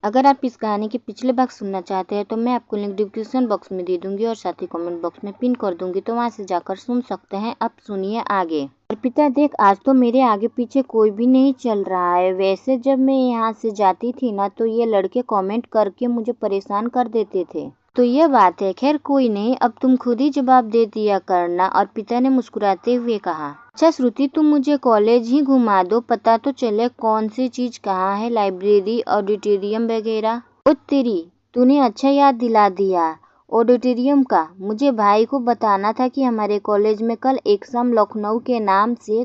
अगर आप इस कहानी के पिछले भाग सुनना चाहते हैं तो मैं आपको लिंक डिस्क्रिप्शन बॉक्स में दे दूंगी और साथ ही कमेंट बॉक्स में पिन कर दूंगी, तो वहां से जाकर सुन सकते हैं। अब सुनिए आगे। अर्पिता देख, आज तो मेरे आगे पीछे कोई भी नहीं चल रहा है। वैसे जब मैं यहाँ से जाती थी ना तो ये लड़के कमेंट करके मुझे परेशान कर देते थे। तो ये बात है, खैर कोई नहीं, अब तुम खुद ही जवाब दे दिया करना, अर्पिता ने मुस्कुराते हुए कहा। अच्छा श्रुति, तुम मुझे कॉलेज ही घुमा दो, पता तो चले कौन सी चीज कहाँ है, लाइब्रेरी, ऑडिटोरियम वगैरह। ओ तेरी, तूने अच्छा याद दिला दिया ऑडिटोरियम का। मुझे भाई को बताना था कि हमारे कॉलेज में कल एकसम लखनऊ के नाम से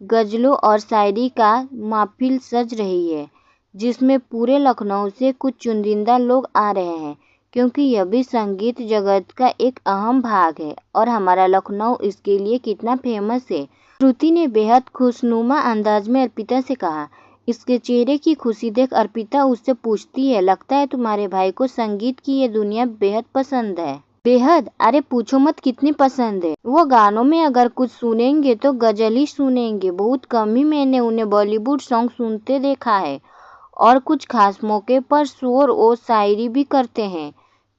गजलों और शायरी का महफिल सज रही है, जिसमें पूरे लखनऊ से कुछ चुनिंदा लोग आ रहे हैं, क्योंकि यह भी संगीत जगत का एक अहम भाग है और हमारा लखनऊ इसके लिए कितना फेमस है। श्रुति ने बेहद खुशनुमा अंदाज में अर्पिता से कहा। इसके चेहरे की खुशी देख अर्पिता उससे पूछती है, लगता है तुम्हारे भाई को संगीत की ये दुनिया बेहद पसंद है। बेहद? अरे पूछो मत कितनी पसंद है। वो गानों में अगर कुछ सुनेंगे तो गजल ही सुनेंगे। बहुत कम ही मैंने उन्हें बॉलीवुड सॉन्ग सुनते देखा है, और कुछ खास मौके पर शोर और शायरी भी करते हैं।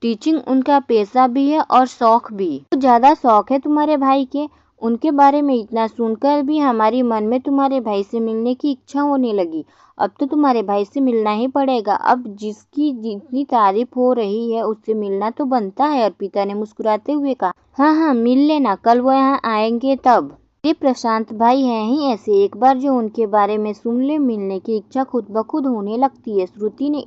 टीचिंग उनका पेशा भी है और शौक भी। तो ज्यादा शौक है तुम्हारे भाई के। उनके बारे में इतना सुनकर भी हमारी मन में तुम्हारे भाई से मिलने की इच्छा होने लगी। अब तो तुम्हारे भाई से मिलना ही पड़ेगा। अब जिसकी जितनी तारीफ हो रही है उससे मिलना तो बनता है, अर्पिता ने मुस्कुराते हुए कहा। हाँ हाँ, मिल लेना, कल वो यहाँ आएंगे तब। ये प्रशांत भाई हैं ही ऐसे, एक बार जो उनके बारे में सुन ले मिलने की इच्छा खुद ब खुद होने लगती है, श्रुति ने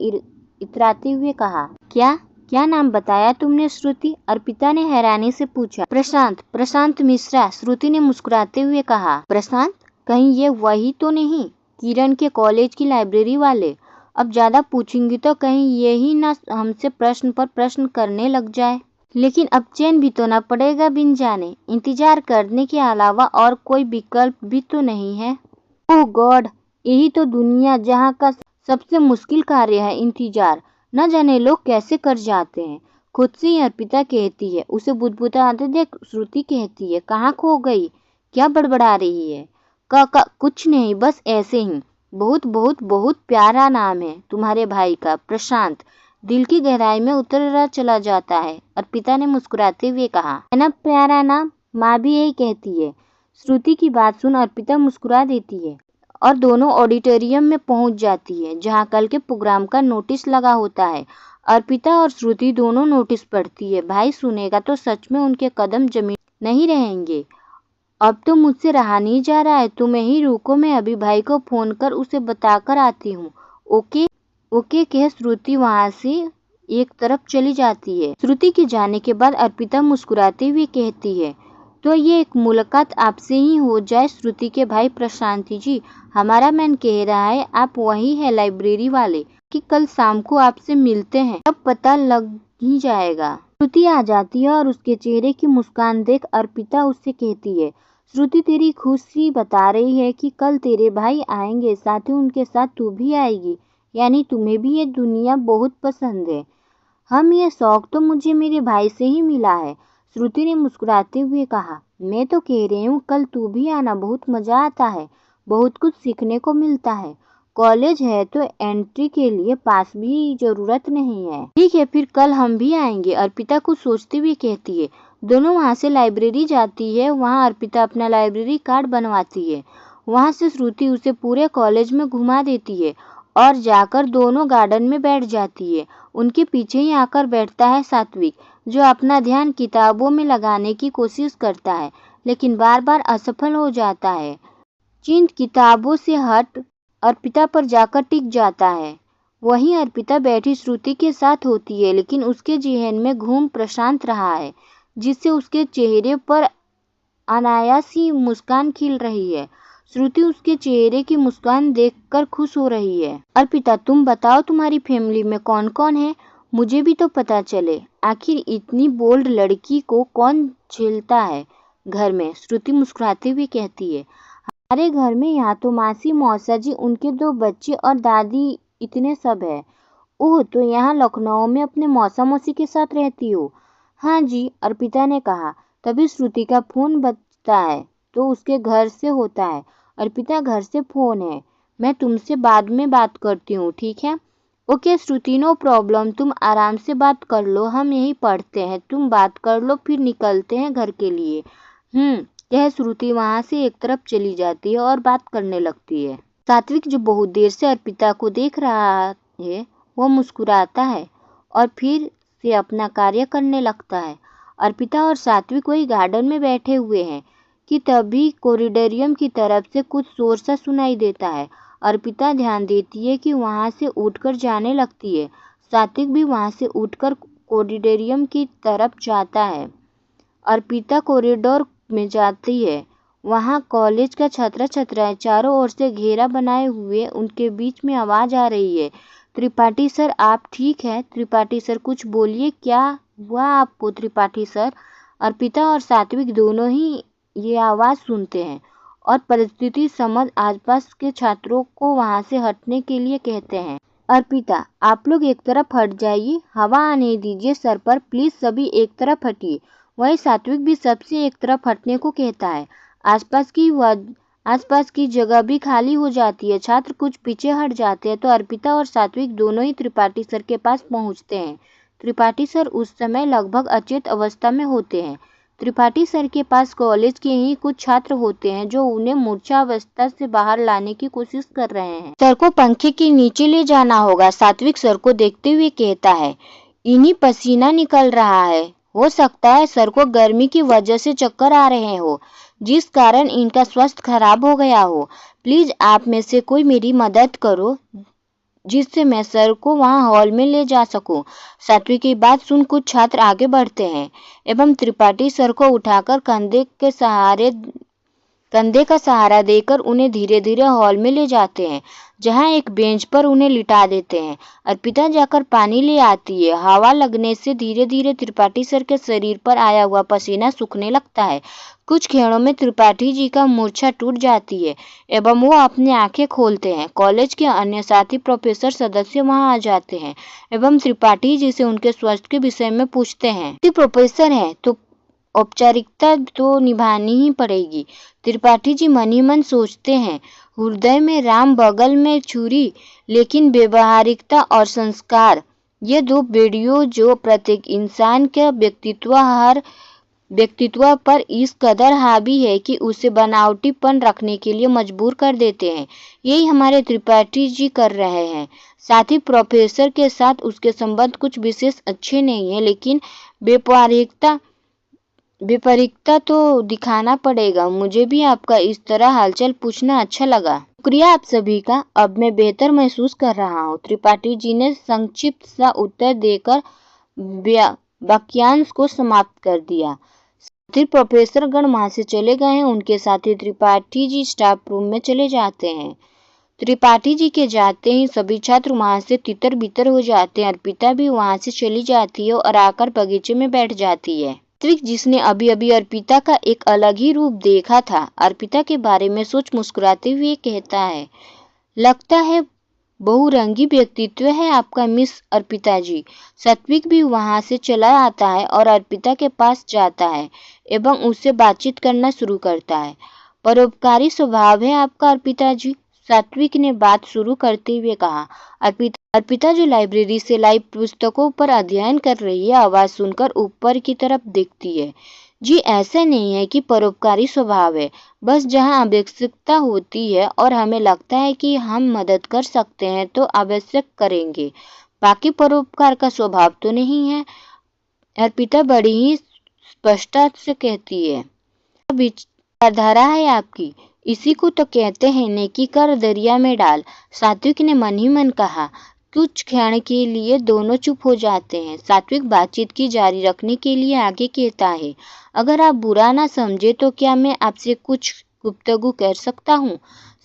इतराते हुए कहा। क्या क्या नाम बताया तुमने श्रुति? अर्पिता ने हैरानी से पूछा। प्रशांत, प्रशांत मिश्रा, श्रुति ने मुस्कुराते हुए कहा। प्रशांत? कहीं ये वही तो नहीं, किरण के कॉलेज की लाइब्रेरी वाले? अब ज्यादा पूछेंगी तो कहीं यही ना हमसे प्रश्न पर प्रश्न करने लग जाए। लेकिन अब चैन भी तो ना पड़ेगा बिन जाने। इंतजार करने के अलावा और कोई विकल्प भी तो नहीं है। ओह गॉड, यही तो दुनिया जहाँ का सबसे मुश्किल कार्य है, इंतजार। न जाने लोग कैसे कर जाते हैं। खुद से ही अर्पिता कहती है। उसे बुदबुदाते देख श्रुति कहती है, कहाँ खो गई, क्या बड़बड़ा रही है? का कुछ नहीं, बस ऐसे ही। बहुत बहुत बहुत प्यारा नाम है तुम्हारे भाई का, प्रशांत। दिल की गहराई में उतर चला जाता है, अर्पिता ने मुस्कुराते हुए कहा। है ना प्यारा नाम? माँ भी यही कहती है। श्रुति की बात सुन अर्पिता मुस्कुरा देती है और दोनों ऑडिटोरियम में पहुंच जाती है, जहां कल के प्रोग्राम का नोटिस लगा होता है। अर्पिता और श्रुति दोनों नोटिस पढ़ती है। भाई सुनेगा तो सच में उनके कदम जमीन नहीं रहेंगे। अब तो मुझसे रहा नहीं जा रहा है, तुम ही रुको, मैं अभी भाई को फोन कर उसे बताकर आती हूँ। ओके ओके कह श्रुति वहां से एक तरफ चली जाती है। श्रुति के जाने के बाद अर्पिता मुस्कुराते हुए कहती है, तो ये एक मुलाकात आपसे ही हो जाए श्रुति के भाई प्रशांति जी। हमारा मैन कह रहा है आप वही है लाइब्रेरी वाले, कि कल शाम को आपसे मिलते हैं, अब पता लग ही जाएगा। श्रुति आ जाती है और उसके चेहरे की मुस्कान देख अर्पिता उससे कहती है, श्रुति तेरी खुशी बता रही है कि कल तेरे भाई आएंगे, साथ ही उनके साथ तू भी आएगी, यानी तुम्हें भी ये दुनिया बहुत पसंद है। हम ये शौक तो मुझे मेरे भाई से ही मिला है, श्रुति ने मुस्कुराते हुए कहा। मैं तो कह रही हूँ कल तू भी आना, बहुत मजा आता है, बहुत कुछ सीखने को मिलता है। कॉलेज है तो एंट्री के लिए पास भी जरूरत नहीं है। ठीक है फिर कल हम भी आएंगे, अर्पिता कुछ सोचते हुए कहती है। दोनों वहाँ से लाइब्रेरी जाती है। वहाँ अर्पिता अपना लाइब्रेरी कार्ड बनवाती है। वहाँ से श्रुति उसे पूरे कॉलेज में घुमा देती है और जाकर दोनों गार्डन में बैठ जाती है। उनके पीछे ही आकर बैठता है सात्विक, जो अपना ध्यान किताबों में लगाने की कोशिश करता है, लेकिन बार बार असफल हो जाता है। चिंत किताबों से हट अर्पिता पर जाकर टिक जाता है। वहीं अर्पिता बैठी श्रुति के साथ होती है, लेकिन उसके जेहन में घूम प्रशांत रहा है, जिससे उसके चेहरे पर अनायास ही मुस्कान खिल रही है। श्रुति उसके चेहरे की मुस्कान देखकर खुश हो रही है। अर्पिता तुम बताओ, तुम्हारी फैमिली में कौन कौन है, मुझे भी तो पता चले। आखिर इतनी बोल्ड लड़की को कौन झेलता है घर में, श्रुति मुस्कुराते हुए कहती है। हमारे घर में यहाँ तो मासी, मौसा जी, उनके 2 बच्चे और दादी, इतने सब है। ओह, तो यहाँ लखनऊ में अपने मौसा मौसी के साथ रहती हो? हाँ जी, अर्पिता ने कहा। तभी श्रुति का फोन बजता है, तो उसके घर से होता है। अर्पिता घर से फोन है, मैं तुमसे बाद में बात करती हूँ, ठीक है? ओके श्रुति, नो प्रॉब्लम, तुम आराम से बात कर लो, हम यही पढ़ते हैं, तुम बात कर लो, फिर निकलते हैं घर के लिए। यह श्रुति वहां से एक तरफ चली जाती है और बात करने लगती है। सात्विक, जो बहुत देर से अर्पिता को देख रहा है, वो मुस्कुराता है और फिर से अपना कार्य करने लगता है। अर्पिता और सात्विक वही गार्डन में बैठे हुए हैं कि तभी कॉरिडोरियम की तरफ से कुछ शोर सा सुनाई देता है। अर्पिता ध्यान देती है कि वहां से उठकर जाने लगती है। सात्विक भी वहां से उठकर कॉरिडोरियम की तरफ जाता है। अर्पिता कॉरिडोर में जाती है। वहां कॉलेज का छात्र छात्राएं चारों ओर से घेरा बनाए हुए, उनके बीच में आवाज आ रही है, त्रिपाठी सर आप ठीक है? त्रिपाठी सर कुछ बोलिए, क्या हुआ आपको त्रिपाठी सर? अर्पिता और सात्विक दोनों ही ये आवाज सुनते हैं और परिस्थिति समझ आसपास के छात्रों को वहां से हटने के लिए कहते हैं। अर्पिता, आप लोग एक तरफ हट जाइए, हवा आने दीजिए सर पर, प्लीज सभी एक तरफ हटिए। वही सात्विक भी सबसे एक तरफ हटने को कहता है। आसपास की जगह भी खाली हो जाती है। छात्र कुछ पीछे हट जाते हैं तो अर्पिता और सात्विक दोनों ही त्रिपाठी सर के पास पहुंचते हैं। त्रिपाठी सर उस समय लगभग अचेत अवस्था में होते हैं। त्रिपाठी सर के पास कॉलेज के ही कुछ छात्र होते हैं जो उन्हें मूर्छावस्था से बाहर लाने की कोशिश कर रहे हैं। सर को पंखे के नीचे ले जाना होगा, सात्विक सर को देखते हुए कहता है। इन्हीं पसीना निकल रहा है, हो सकता है सर को गर्मी की वजह से चक्कर आ रहे हो, जिस कारण इनका स्वास्थ्य खराब हो गया हो। प्लीज आप में से कोई मेरी मदद करो जिससे मैं सर को वहां हॉल में ले जा सकूं। सात्विक की बात सुन कुछ छात्र आगे बढ़ते हैं एवं त्रिपाठी सर को उठाकर कंधे का सहारा देकर उन्हें धीरे धीरे हॉल में ले जाते हैं, जहां एक बेंच पर उन्हें लिटा देते हैं। अर्पिता जाकर पानी ले आती है। हवा लगने से धीरे धीरे त्रिपाठी सर के शरीर पर आया हुआ पसीना सूखने लगता है। कुछ क्षणों में त्रिपाठी जी का मूर्छा टूट जाती है एवं वो अपनी आंखें खोलते हैं। कॉलेज के अन्य साथी प्रोफेसर सदस्य वहां आ जाते हैं एवं त्रिपाठी जी से उनके स्वास्थ्य के विषय में पूछते हैं। प्रोफेसर है तो औपचारिकता तो निभानी ही पड़ेगी। त्रिपाठी जी मन ही मन सोचते हैं, हृदय में राम बगल में छुरी, लेकिन व्यवहारिकता और संस्कार, ये दो बेड़ियों जो प्रत्येक इंसान के व्यक्तित्व पर इस कदर हावी है कि उसे बनावटीपन रखने के लिए मजबूर कर देते हैं। यही हमारे त्रिपाठी जी कर रहे हैं। साथ ही प्रोफेसर के साथ उसके संबंध कुछ विशेष अच्छे नहीं है, लेकिन विपरीतता तो दिखाना पड़ेगा। मुझे भी आपका इस तरह हालचाल पूछना अच्छा लगा। शुक्रिया आप सभी का, अब मैं बेहतर महसूस कर रहा हूँ। त्रिपाठी जी ने संक्षिप्त सा उत्तर देकर वाक्यांश को समाप्त कर दिया। साथी प्रोफेसर गण वहां से चले गए हैं। उनके साथी त्रिपाठी जी स्टाफ रूम में चले जाते हैं। त्रिपाठी जी के जाते ही सभी छात्र वहां से तितर बितर हो जाते हैं। अर्पिता भी वहां से चली जाती है और आकर बगीचे में बैठ जाती है। सात्विक, जिसने अभी अभी अर्पिता का एक अलग ही रूप देखा था, अर्पिता के बारे में सोच मुस्कुराते हुए कहता है, लगता है बहुरंगी व्यक्तित्व है आपका मिस अर्पिता जी। सात्विक भी वहां से चला आता है और अर्पिता के पास जाता है एवं उससे बातचीत करना शुरू करता है। परोपकारी स्वभाव है आपका अर्पिता जी, सात्विक ने बात शुरू करते हुए कहा। अर्पिता जो लाइब्रेरी से लाइव पुस्तकों पर अध्ययन कर रही है, आवाज सुनकर ऊपर की तरफ देखती है। जी ऐसा नहीं है कि परोपकारी स्वभाव है, बस जहाँ आवश्यकता होती है और हमें लगता है कि हम मदद कर सकते हैं तो आवश्यक करेंगे, बाकी परोपकार का स्वभाव तो नहीं है। अर्पिता बड़ी ही स्पष्टता से कहती है। विचारधारा है आपकी, इसी को तो कहते हैं नेकी कर दरिया में डाल, सात्विक ने मन ही मन कहा। कुछ क्षण के लिए दोनों चुप हो जाते हैं। सात्विक बातचीत की जारी रखने के लिए आगे कहता है, अगर आप बुरा ना समझे तो क्या मैं आपसे कुछ गुफ्तगू कर सकता हूँ?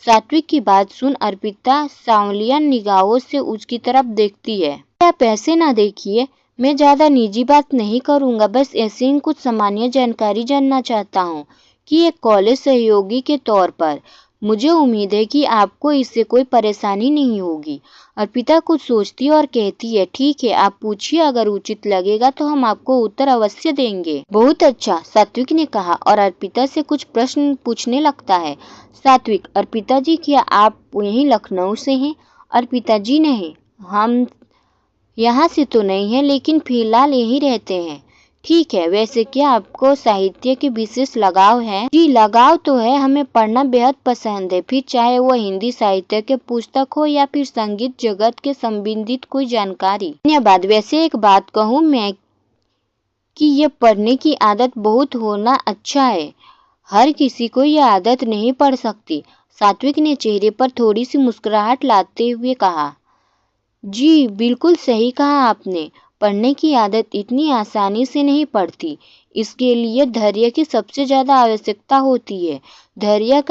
सात्विक की बात सुन अर्पिता सांवलिया निगाहों से उसकी तरफ देखती है। आप ऐसे ना देखिए, मैं ज्यादा निजी बात नहीं करूँगा, बस ऐसे ही कुछ सामान्य जानकारी जानना चाहता हूँ कि एक कॉलेज सहयोगी के तौर पर मुझे उम्मीद है कि आपको इससे कोई परेशानी नहीं होगी। अर्पिता कुछ सोचती और कहती है, ठीक है आप पूछिए, अगर उचित लगेगा तो हम आपको उत्तर अवश्य देंगे। बहुत अच्छा, सात्विक ने कहा और अर्पिता से कुछ प्रश्न पूछने लगता है। सात्विक, अर्पिता जी क्या आप यहीं लखनऊ से हैं? अर्पिता जी नहीं, हम यहाँ से तो नहीं है, लेकिन फिलहाल यहीं रहते हैं। ठीक है, वैसे क्या आपको साहित्य के विशेष लगाव है? जी, लगाव तो है, हमें पढ़ना बेहद पसंद है, फिर चाहे वो हिंदी साहित्य के पुस्तक हो या फिर संगीत जगत के संबंधित कोई जानकारी। धन्यवाद। वैसे एक बात कहूँ मैं कि ये पढ़ने की आदत बहुत होना अच्छा है। हर किसी को ये आदत नहीं पड़ सकती। सात्विक ने चेहरे पर थोड़ी सी मुस्कुराहट लाते हुए कहा। जी, बिल्कुल सही कहा आपने। पढ़ने की आदत इतनी आसानी से नहीं पड़ती। इसके लिए धैर्य की सबसे ज़्यादा आवश्यकता होती है। धैर्य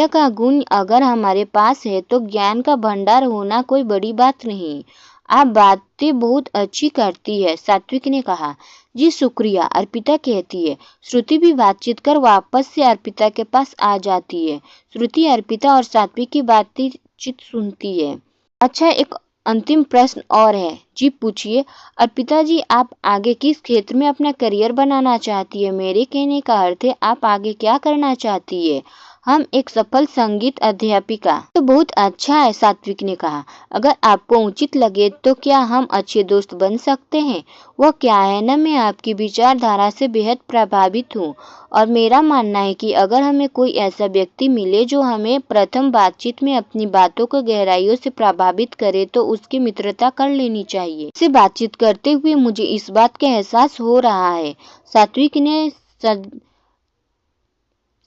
का गुण अगर हमारे पास है तो ज्ञान का भंडार होना कोई बड़ी बात नहीं। आप बातें बहुत अच्छी करती है, सात्विक ने कहा। जी शुक्रिया, अर्पिता कहती है। श्रुति भी बातचीत कर वापस से अर्पिता के पास आ जाती है। श्रुति अर्पिता और सात्विक की बातचीत सुनती है। अच्छा, एक अंतिम प्रश्न और है। जी पूछिए। अर्पिता जी, आप आगे किस क्षेत्र में अपना करियर बनाना चाहती है? मेरे कहने का अर्थ है आप आगे क्या करना चाहती है? हम एक सफल संगीत अध्यापिका। तो बहुत अच्छा है, सात्विक ने कहा। अगर आपको उचित लगे तो क्या हम अच्छे दोस्त बन सकते हैं? वह क्या है ना, मैं आपकी विचारधारा से बेहद प्रभावित हूँ और मेरा मानना है कि अगर हमें कोई ऐसा व्यक्ति मिले जो हमें प्रथम बातचीत में अपनी बातों को गहराइयों से प्रभावित करे तो उसकी मित्रता कर लेनी चाहिए। से बातचीत करते हुए मुझे इस बात का एहसास हो रहा है।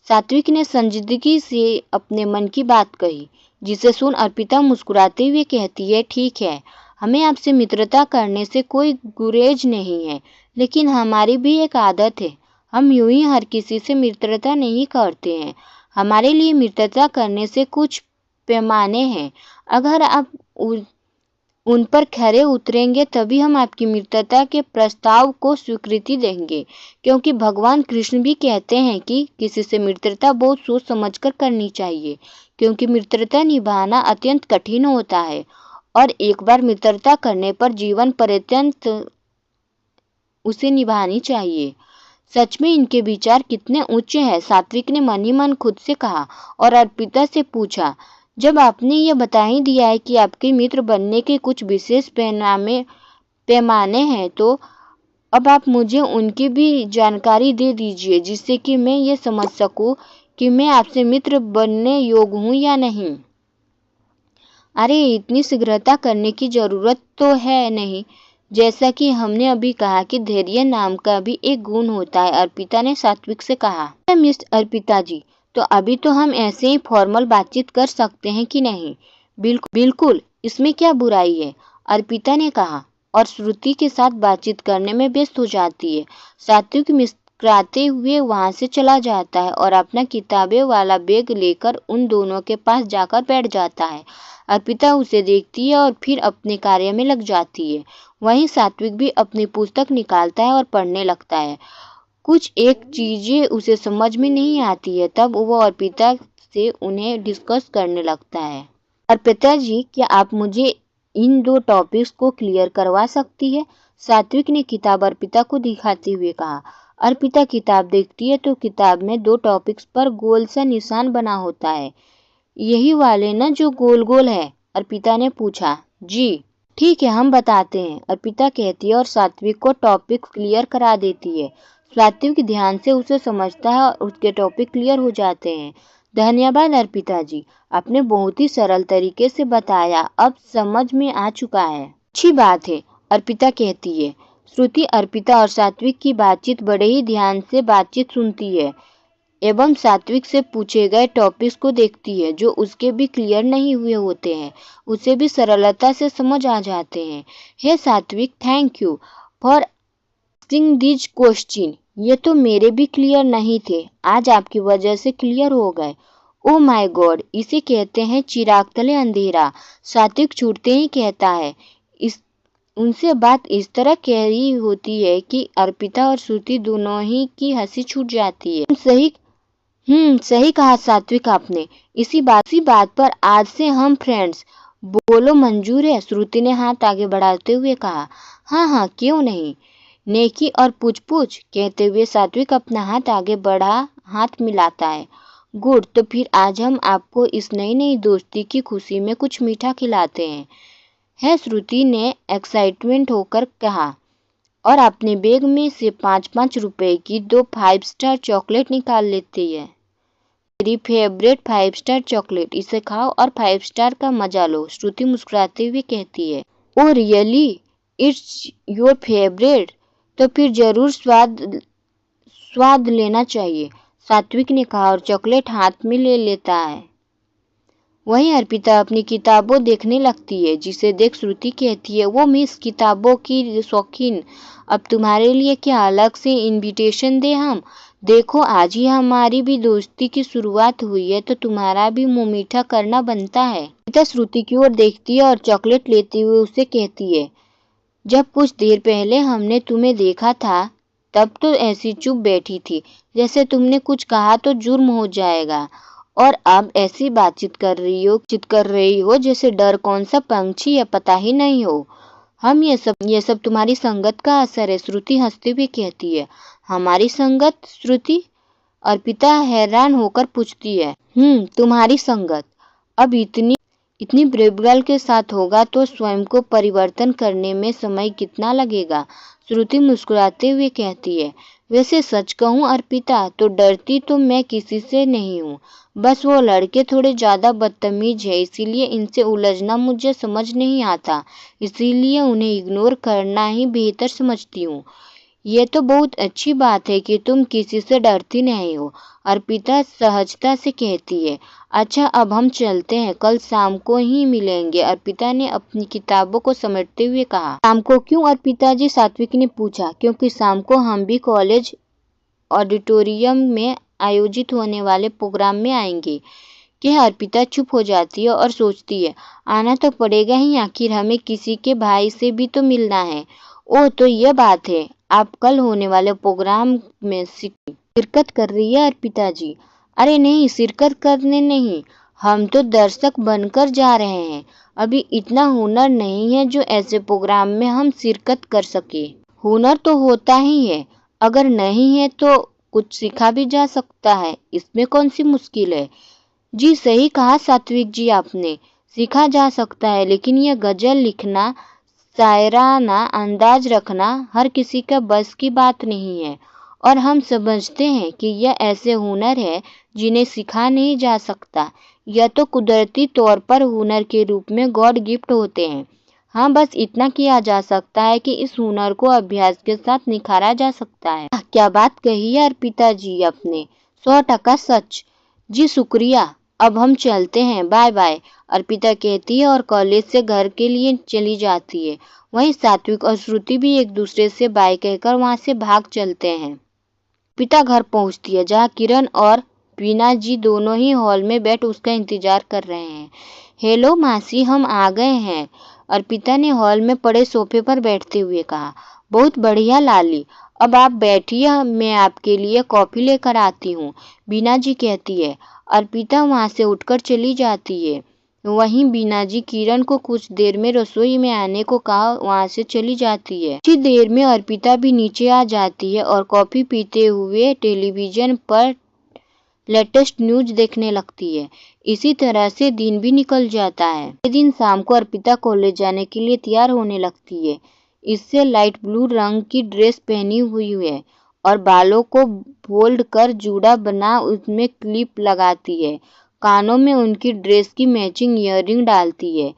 सात्विक ने संजीदगी से अपने मन की बात कही, जिसे सुन अर्पिता मुस्कुराते हुए कहती है, ठीक है, हमें आपसे मित्रता करने से कोई गुरेज नहीं है, लेकिन हमारी भी एक आदत है। हम यूं ही हर किसी से मित्रता नहीं करते हैं। हमारे लिए मित्रता करने से कुछ पैमाने हैं। अगर आप उन पर खरे उतरेंगे तभी हम आपकी मित्रता के प्रस्ताव को स्वीकृति देंगे, क्योंकि भगवान कृष्ण भी कहते हैं कि किसी से मित्रता बहुत सोच समझकर करनी चाहिए, क्योंकि मित्रता निभाना अत्यंत कठिन होता है और एक बार मित्रता करने पर जीवन पर्यंत उसे निभानी चाहिए। सच में इनके विचार कितने ऊंचे हैं, सात्विक ने मन ही मन खुद से कहा और अर्पिता से पूछा, जब आपने ये बता ही दिया है कि आपके मित्र बनने के कुछ विशेष पैमाने हैं, तो अब आप मुझे उनकी भी जानकारी दे दीजिए, जिससे कि मैं ये समझ सकूं कि मैं आपसे मित्र बनने योग्य हूँ या नहीं। अरे, इतनी शीघ्रता करने की ज़रूरत तो है नहीं। जैसा कि हमने अभी कहा कि धैर्य नाम का भी एक गुण होता है, अर्पिता ने सात्विक से कहा। मिस अर्पिता जी, तो अभी तो हम ऐसे ही फॉर्मल बातचीत कर सकते हैं कि नहीं? बिल्कुल, इसमें क्या बुराई है, अर्पिता ने कहा और श्रुति के साथ बातचीत करने में व्यस्त हो जाती है। सात्विक मुस्कुराते हुए वहां से चला जाता है और अपना किताबें वाला बैग लेकर उन दोनों के पास जाकर बैठ जाता है। अर्पिता उसे देखती है और फिर अपने कार्य में लग जाती है। वहीं सात्विक भी अपनी पुस्तक निकालता है और पढ़ने लगता है। कुछ एक चीजें उसे समझ में नहीं आती है, तब वो अर्पिता से उन्हें डिस्कस करने लगता है। अर्पिता जी, क्या आप मुझे इन दो टॉपिक्स को क्लियर करवा सकती है? सात्विक ने किताब अर्पिता को दिखाते हुए कहा। अर्पिता किताब देखती है तो किताब में दो टॉपिक्स पर गोल सा निशान बना होता है। यही वाले ना जो गोल गोल है? अर्पिता ने पूछा। जी ठीक है, हम बताते हैं, अर्पिता कहती है और सात्विक को टॉपिक क्लियर करा देती है। सात्विक ध्यान से उसे समझता है और उसके टॉपिक क्लियर हो जाते हैं। धन्यवाद अर्पिता जी, आपने बहुत ही सरल तरीके से बताया, अब समझ में आ चुका है। अच्छी बात है, अर्पिता कहती है। श्रुति अर्पिता और सात्विक की बातचीत बड़े ही ध्यान से बातचीत सुनती है एवं सात्विक से पूछे गए टॉपिक्स को देखती है जो उसके भी क्लियर नहीं हुए होते हैं, उसे भी सरलता से समझ आ जाते हैं। हे सात्विक, thank you for asking this question. ये तो मेरे भी क्लियर नहीं थे, आज आपकी वजह से क्लियर हो गए। ओ माय गॉड, इसे कहते हैं चिराग तले अंधेरा, सात्विक छूटते ही कहता है। इस उनसे बात इस तरह कह रही होती है कि अर्पिता और श्रुति दोनों ही की हंसी छूट जाती है। सही कहा सात्विक आपने। इसी बात पर आज से हम फ्रेंड्स। बोलो मंजूर है? श्रुति ने हाथ आगे बढ़ाते हुए कहा। हाँ हाँ, क्यों नहीं। नेकी और पूछ पूछ कहते हुए सात्विक अपना हाथ आगे बढ़ा हाथ मिलाता है। गुड, तो फिर आज हम आपको इस नई नई दोस्ती की खुशी में कुछ मीठा खिलाते हैं, है श्रुति ने एक्साइटमेंट होकर कहा और अपने बैग में से 5-5 रुपए की 2 5 स्टार चॉकलेट निकाल लेती है। मेरी फेवरेट 5 स्टार चॉकलेट, इसे खाओ और 5 स्टार का मजा लो, श्रुति मुस्कुराते हुए कहती है। Oh really, it's your favourite, तो फिर जरूर स्वाद लेना चाहिए, सात्विक ने कहा और चॉकलेट हाथ में ले लेता है। वहीं अर्पिता अपनी किताबों देखने लगती है, जिसे देख श्रुति कहती है, वो मिस किताबों की शौकीन, अब तुम्हारे लिए क्या अलग से इनविटेशन दे हम? देखो आज ही हमारी भी दोस्ती की शुरुआत हुई है, तो तुम्हारा भी मुंह मीठा करना बनता है। अर्पिता श्रुति की ओर देखती है और चॉकलेट लेते हुए उसे कहती है, जब कुछ देर पहले हमने तुम्हें देखा था तब तो ऐसी चुप बैठी थी जैसे तुमने कुछ कहा तो जुर्म हो जाएगा, और अब ऐसी बातचीत कर रही हो जैसे डर कौन सा पंछी है पता ही नहीं हो। हम ये सब तुम्हारी संगत का असर है, श्रुति हंसते हुए कहती है। हमारी संगत? श्रुति अर्पिता हैरान होकर पूछती है। तुम्हारी संगत। अब इतनी ब्रेबगल के साथ होगा तो स्वयं को परिवर्तन करने में समय कितना लगेगा? श्रुति मुस्कुराते हुए कहती है। वैसे सच कहूँ अर्पिता, तो डरती तो मैं किसी से नहीं हूँ, बस वो लड़के थोड़े ज़्यादा बदतमीज है, इसीलिए इनसे उलझना मुझे समझ नहीं आता, इसीलिए उन्हें इग्नोर करना ही बेहतर समझती हूँ। ये तो बहुत अच्छी बात है कि तुम किसी से डरती नहीं हो, अर्पिता सहजता से कहती है। अच्छा अब हम चलते हैं, कल शाम को ही मिलेंगे, अर्पिता ने अपनी किताबों को समेटते हुए कहा। शाम को क्यों अर्पिता जी? सात्विक ने पूछा। क्योंकि शाम को हम भी कॉलेज ऑडिटोरियम में आयोजित होने वाले प्रोग्राम में आएंगे। कि अर्पिता चुप हो जाती है और सोचती है, आना तो पड़ेगा ही, आखिर हमें किसी के भाई से भी तो मिलना है। ओह तो ये बात है, आप कल होने वाले प्रोग्राम में शिरकत कर रही है अर्पिता जी? अरे नहीं, शिरकत करने नहीं, हम तो दर्शक बनकर जा रहे हैं। अभी इतना हुनर नहीं है जो ऐसे प्रोग्राम में हम शिरकत कर सके। हुनर तो होता ही है, अगर नहीं है तो कुछ सीखा भी जा सकता है, इसमें कौन सी मुश्किल है? जी सही कहा सात्विक जी आपने, सीखा जा सकता है, लेकिन यह गजल लिखना, शायराना अंदाज रखना हर किसी का बस की बात नहीं है, और हम समझते हैं कि यह ऐसे हुनर है जिन्हें सीखा नहीं जा सकता, यह तो कुदरती तौर पर हुनर के रूप में गॉड गिफ्ट होते हैं। हाँ, बस इतना किया जा सकता है कि इस हुनर को अभ्यास के साथ निखारा जा सकता है। क्या बात कही है अर्पिता जी आपने, 100% सच। जी शुक्रिया, अब हम चलते हैं, बाय बाय, अर्पिता कहती है और कॉलेज से घर के लिए चली जाती है। वहीं सात्विक और श्रुति भी एक दूसरे से बाय कहकर वहां से भाग चलते हैं। अर्पिता घर पहुंचती है, जहां किरण और बीना जी दोनों ही हॉल में बैठ उसका इंतजार कर रहे हैं। हेलो मासी, हम आ गए हैं, अर्पिता ने हॉल में पड़े सोफे पर बैठते हुए कहा। बहुत बढ़िया लाली, अब आप बैठिए, मैं आपके लिए कॉफी लेकर आती हूँ, बीना जी कहती है। अर्पिता वहां से उठकर चली जाती है। वहीं बीना जी किरण को कुछ देर में रसोई में आने को कहा वहां से चली जाती है। कुछ देर में अर्पिता भी नीचे आ जाती है और कॉफी पीते हुए टेलीविजन पर लेटेस्ट न्यूज देखने लगती है। इसी तरह से दिन भी निकल जाता है। एक दिन शाम को अर्पिता कॉलेज जाने के लिए तैयार होने लगती है। इससे लाइट ब्लू रंग की ड्रेस पहनी हुई है और बालों को फोल्ड कर जूड़ा बना उसमें क्लिप लगाती है। कानों में उनकी ड्रेस की मैचिंग ईयररिंग डालती है।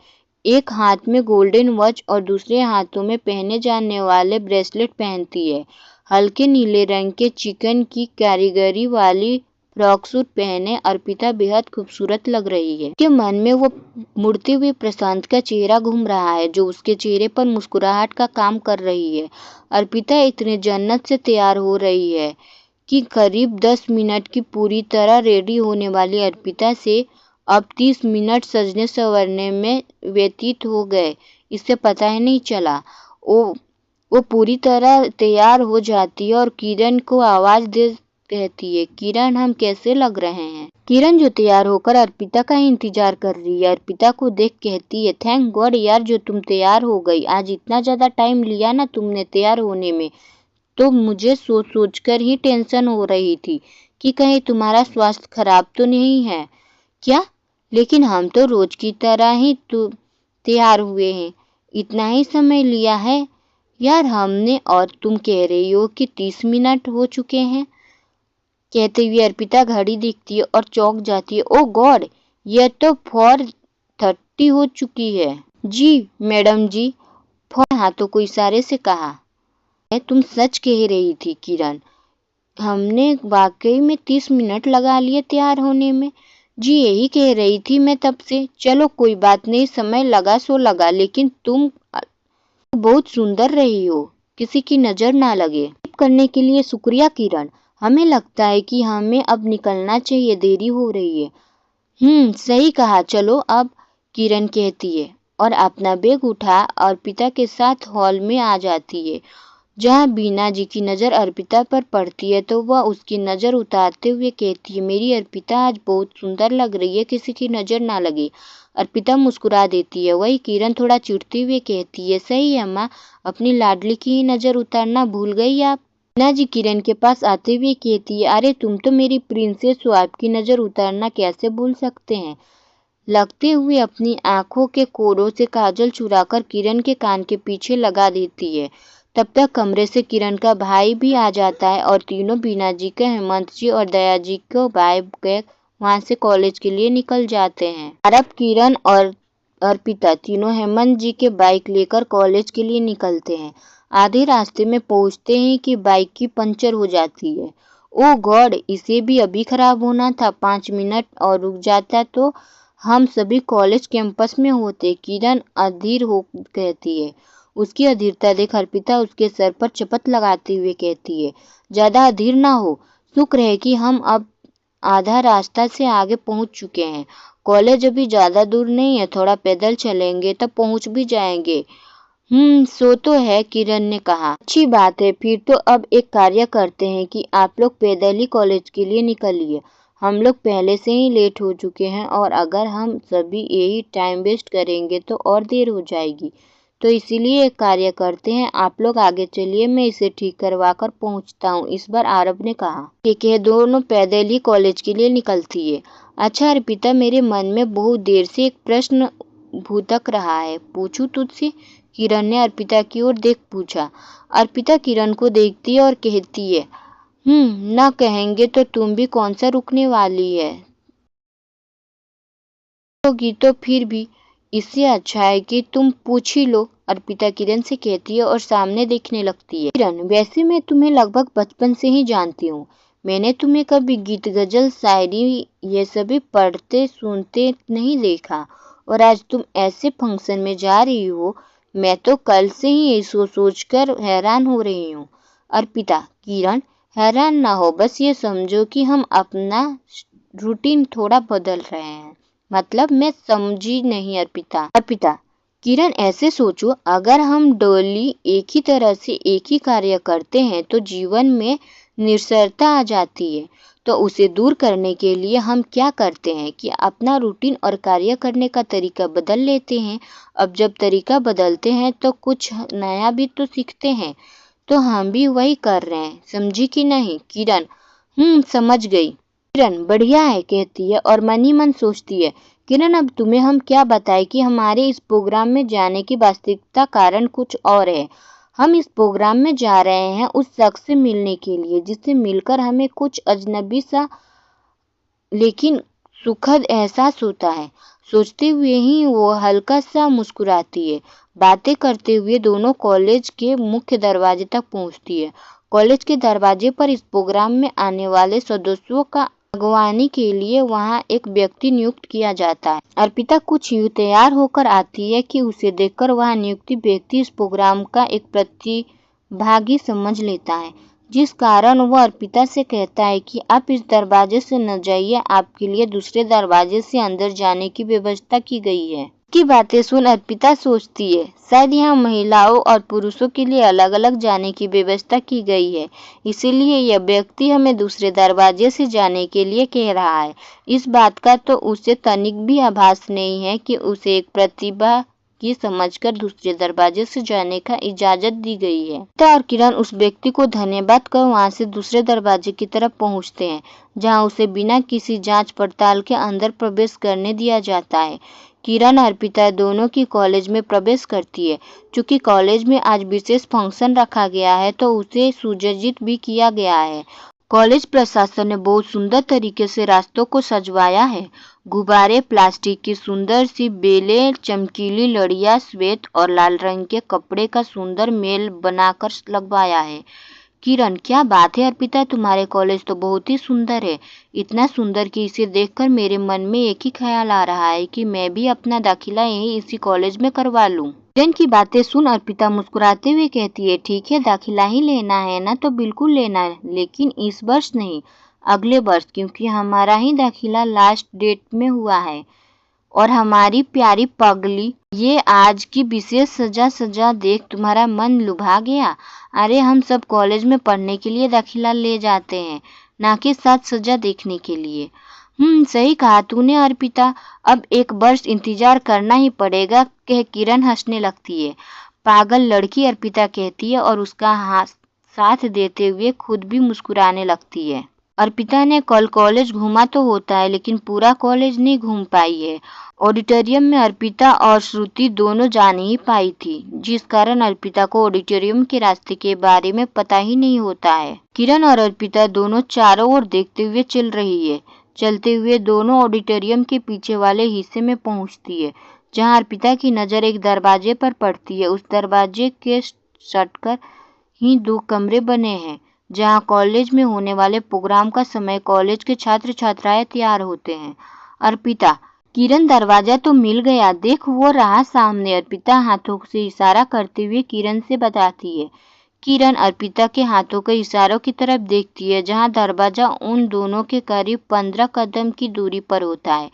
एक हाथ में गोल्डन वॉच और दूसरे हाथों में पहने जाने वाले ब्रेसलेट पहनती है। हल्के नीले रंग के चिकन की कारीगरी वाली फ्रॉक सूट पहने अर्पिता बेहद खूबसूरत लग रही है। उसके मन में वो मुड़ते हुए प्रशांत का चेहरा घूम रहा है, जो उसके चेहरे पर मुस्कुराहट का काम कर रही है। अर्पिता इतने जन्नत से तैयार हो रही है कि करीब 10 मिनट की पूरी तरह रेडी होने वाली अर्पिता से अब 30 मिनट सजने संवरने में व्यतीत हो गए, इससे पता ही नहीं चला। वो पूरी तरह तैयार हो जाती है और किरण को आवाज दे कहती है, किरण हम कैसे लग रहे हैं? किरण जो तैयार होकर अर्पिता का इंतजार कर रही है, अर्पिता को देख कहती है, थैंक गॉड यार जो तुम तैयार हो गई, आज इतना ज्यादा टाइम लिया ना तुमने तैयार होने में, तो मुझे सोच कर ही टेंशन हो रही थी कि कहीं तुम्हारा स्वास्थ्य खराब तो नहीं है क्या? लेकिन हम तो रोज की तरह ही तैयार हुए हैं। इतना ही समय लिया है यार हमने, और तुम कह रही हो कि 30 मिनट हो चुके हैं। कहते हुए अर्पिता घड़ी देखती है और चौंक जाती है। ओ गॉड, यह तो 4:30 हो चुकी है। जी मैडम जी, फौरन हाथों को इशारे से कहा। तुम सच कह रही थी किरण, हमने वाकई में 30 मिनट लगा लिए तैयार होने में। जी यही कह रही थी मैं तब से। चलो कोई बात नहीं, समय लगा सो लगा, लेकिन तुम बहुत सुंदर रही हो, किसी की नजर ना लगे। करने के लिए शुक्रिया किरण, हमें लगता है कि हमें अब निकलना चाहिए, देरी हो रही है। सही कहा, चलो अब, किरण कहती है और अपना बैग उठा अर्पिता के साथ हॉल में आ जाती है। जहाँ बीना जी की नज़र अर्पिता पर पड़ती है तो वह उसकी नज़र उतारते हुए कहती है, मेरी अर्पिता आज बहुत सुंदर लग रही है, किसी की नज़र ना लगे। अर्पिता मुस्कुरा देती है। वही किरण थोड़ा चिढ़ती हुए कहती है, सही है माँ, अपनी लाडली की ही नज़र उतारना भूल गई आप। बीना जी किरण के पास आते हुए कहती है, अरे तुम तो मेरी प्रिंसेस हो, आपकी नज़र उतारना कैसे भूल सकते हैं। लगते हुए अपनी आंखों के कोरों से काजल चुराकर किरण के कान के पीछे लगा देती है। तब तक कमरे से किरण का भाई भी आ जाता है और तीनों बीना जी के, हेमंत जी और दया जी को बाय गए वहां से कॉलेज के लिए निकल जाते हैं। आरब, किरण और अर्पिता तीनों हेमंत जी के बाइक लेकर कॉलेज के लिए निकलते हैं। आधे रास्ते में पहुंचते हैं कि बाइक की पंचर हो जाती है। ओ गॉड, इसे भी अभी खराब होना था, 5 मिनट और रुक जाता तो हम सभी कॉलेज कैंपस में होते। किरण अधीर हो कहती है। उसकी अधीरता देख अर्पिता उसके सर पर चपत लगाते हुए कहती है, ज्यादा अधीर ना हो, शुक्र है कि हम अब आधा रास्ता से आगे पहुंच चुके हैं। कॉलेज अभी ज्यादा दूर नहीं है, थोड़ा पैदल चलेंगे तब पहुंच भी जाएंगे। सो तो है, किरण ने कहा। अच्छी बात है, फिर तो अब एक कार्य करते हैं कि आप लोग पैदल ही कॉलेज के लिए निकलिए। हम लोग पहले से ही लेट हो चुके हैं और अगर हम सभी यही टाइम वेस्ट करेंगे तो और देर हो जाएगी। तो इसीलिए एक कार्य करते हैं, आप लोग आगे चलिए, मैं इसे ठीक करवा कर पहुंचता हूँ, इस बार आरब ने कहा। ठीक है, दोनों पैदल ही कॉलेज के लिए निकलती है। अच्छा अर्पिता, मेरे मन में बहुत देर से एक प्रश्न भुतक रहा है, पूछूं तुझसे? किरण ने अर्पिता की ओर देख पूछा। अर्पिता किरण को देखती है और कहती है, ना कहेंगे तो तुम भी कौन सा रुकने वाली है, होगी तो फिर भी इससे अच्छा है कि तुम पूछ ही लो, अर्पिता किरण से कहती है और सामने देखने लगती है। किरण, वैसे मैं तुम्हें लगभग बचपन से ही जानती हूँ, मैंने तुम्हें कभी गीत गजल शायरी ये सभी पढ़ते सुनते नहीं देखा, और आज तुम ऐसे फंक्शन में जा रही हो, मैं तो कल से ही ये सोच कर हैरान हो रही हूँ। अर्पिता, किरण, हैरान ना हो, बस ये समझो कि हम अपना रूटीन थोड़ा बदल रहे हैं। मतलब मैं समझी नहीं अर्पिता, किरण, ऐसे सोचो, अगर हम डेली एक ही तरह से एक ही कार्य करते हैं तो जीवन में निरसरता आ जाती है। तो उसे दूर करने के लिए हम क्या करते हैं कि अपना रूटीन और कार्य करने का तरीका बदल लेते हैं। अब जब तरीका बदलते हैं तो कुछ नया भी तो सीखते हैं, तो हम भी वही कर रहे हैं, समझी कि नहीं? किरण, समझ गई। किरण, बढ़िया है, कहती है और मन ही मन सोचती है, किरण अब तुम्हें हम क्या बताएं कि हमारे इस प्रोग्राम में जाने की वास्तविकता कारण कुछ और है। हम इस प्रोग्राम में जा रहे हैं उस शख्स से मिलने के लिए जिससे मिलकर हमें कुछ अजनबी सा लेकिन सुखद एहसास होता है। सोचते हुए ही वो हल्का सा मुस्कुराती है। बातें करते हुए दोनों कॉलेज के मुख्य दरवाजे तक पहुंचती है। कॉलेज के दरवाजे पर इस प्रोग्राम में आने वाले सदस्यों का अगवानी के लिए वहां एक व्यक्ति नियुक्त किया जाता है। अर्पिता कुछ यूं तैयार होकर आती है कि उसे देखकर वह नियुक्त व्यक्ति इस प्रोग्राम का एक प्रतिभागी समझ लेता है, जिस कारण वह अर्पिता से कहता है कि आप इस दरवाजे से न जाइए, आपके लिए दूसरे दरवाजे से अंदर जाने की व्यवस्था की गई है। की बातें सुन अर्पिता सोचती है, शायद यहाँ महिलाओं और पुरुषों के लिए अलग अलग जाने की व्यवस्था की गई है, इसीलिए यह व्यक्ति हमें दूसरे दरवाजे से जाने के लिए कह रहा है। इस बात का तो उसे तनिक भी आभास नहीं है कि उसे एक प्रतिभा ये समझकर दूसरे दरवाजे से जाने का इजाजत दी गई है। अर्पिता और किरण उस व्यक्ति को धन्यवाद कर वहां से दूसरे दरवाजे की तरफ पहुंचते हैं, जहां उसे बिना किसी जांच पड़ताल के अंदर प्रवेश करने दिया जाता है। किरण अर्पिता दोनों की कॉलेज में प्रवेश करती है। चूंकि कॉलेज में आज विशेष फंक्शन रखा गया है तो उसे सुसज्जित भी किया गया है। कॉलेज प्रशासन ने बहुत सुंदर तरीके से रास्तों को सजवाया है। गुब्बारे, प्लास्टिक की सुंदर सी बेलें, चमकीली लड़ियां, श्वेत और लाल रंग के कपड़े का सुंदर मेल बनाकर लगवाया है। किरण, क्या बात है अर्पिता, तुम्हारे कॉलेज तो बहुत ही सुंदर है। इतना सुंदर कि इसे देखकर मेरे मन में एक ही ख्याल आ रहा है कि मैं भी अपना दाखिला यहीं इसी कॉलेज में करवा लूं। किरण की बातें सुन अर्पिता मुस्कुराते हुए कहती है, ठीक है, दाखिला ही लेना है ना तो बिल्कुल लेना है, लेकिन इस वर्ष नहीं, अगले वर्ष, क्योंकि हमारा ही दाखिला लास्ट डेट में हुआ है। और हमारी प्यारी पगली, ये आज की विशेष सजा देख तुम्हारा मन लुभा गया। अरे हम सब कॉलेज में पढ़ने के लिए दाखिला ले जाते हैं, ना कि साथ सजा देखने के लिए। सही कहा तूने अर्पिता, अब एक वर्ष इंतजार करना ही पड़ेगा, कह किरण हंसने लगती है। पागल लड़की, अर्पिता कहती है और उसका हाथ साथ देते हुए खुद भी मुस्कुराने लगती है। अर्पिता ने कल कॉलेज घूमा तो होता है, लेकिन पूरा कॉलेज नहीं घूम पाई है। ऑडिटोरियम में अर्पिता और श्रुति दोनों जा नहीं पाई थी, जिस कारण अर्पिता को ऑडिटोरियम के रास्ते के बारे में पता ही नहीं होता है। किरण और अर्पिता दोनों चारों ओर देखते हुए चल रही है। चलते हुए दोनों ऑडिटोरियम के पीछे वाले हिस्से में पहुंचती है, जहां अर्पिता की नजर एक दरवाजे पर पड़ती है। उस दरवाजे के सटकर ही 2 कमरे बने हैं, जहां कॉलेज में होने वाले प्रोग्राम का समय कॉलेज के छात्र छात्राएं तैयार होते हैं। अर्पिता, किरण, दरवाजा तो मिल गया, देख वो रहा सामने, अर्पिता हाथों से इशारा करते हुए किरण से बताती है। किरण अर्पिता के हाथों के इशारों की तरफ देखती है, जहां दरवाजा उन दोनों के करीब 15 कदम की दूरी पर होता है।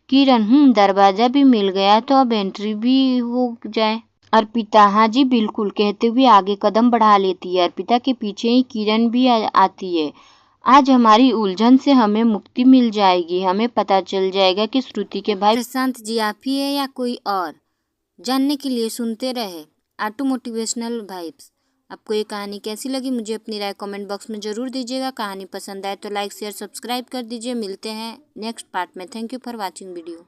किरण, दरवाजा भी मिल गया तो अब एंट्री भी हो जाए। अर्पिता, हाँ जी बिल्कुल, कहते हुए आगे कदम बढ़ा लेती है। अर्पिता के पीछे ही किरण भी आती है। आज हमारी उलझन से हमें मुक्ति मिल जाएगी। हमें पता चल जाएगा कि श्रुति के भाई प्रशांत जी आप ही है या कोई और। जानने के लिए सुनते रहे ऑटो मोटिवेशनल वाइब्स। आपको ये कहानी कैसी लगी मुझे अपनी राय कमेंट बॉक्स में ज़रूर दीजिएगा। कहानी पसंद आए तो लाइक शेयर सब्सक्राइब कर दीजिए। मिलते हैं नेक्स्ट पार्ट में। Thank you for watching video.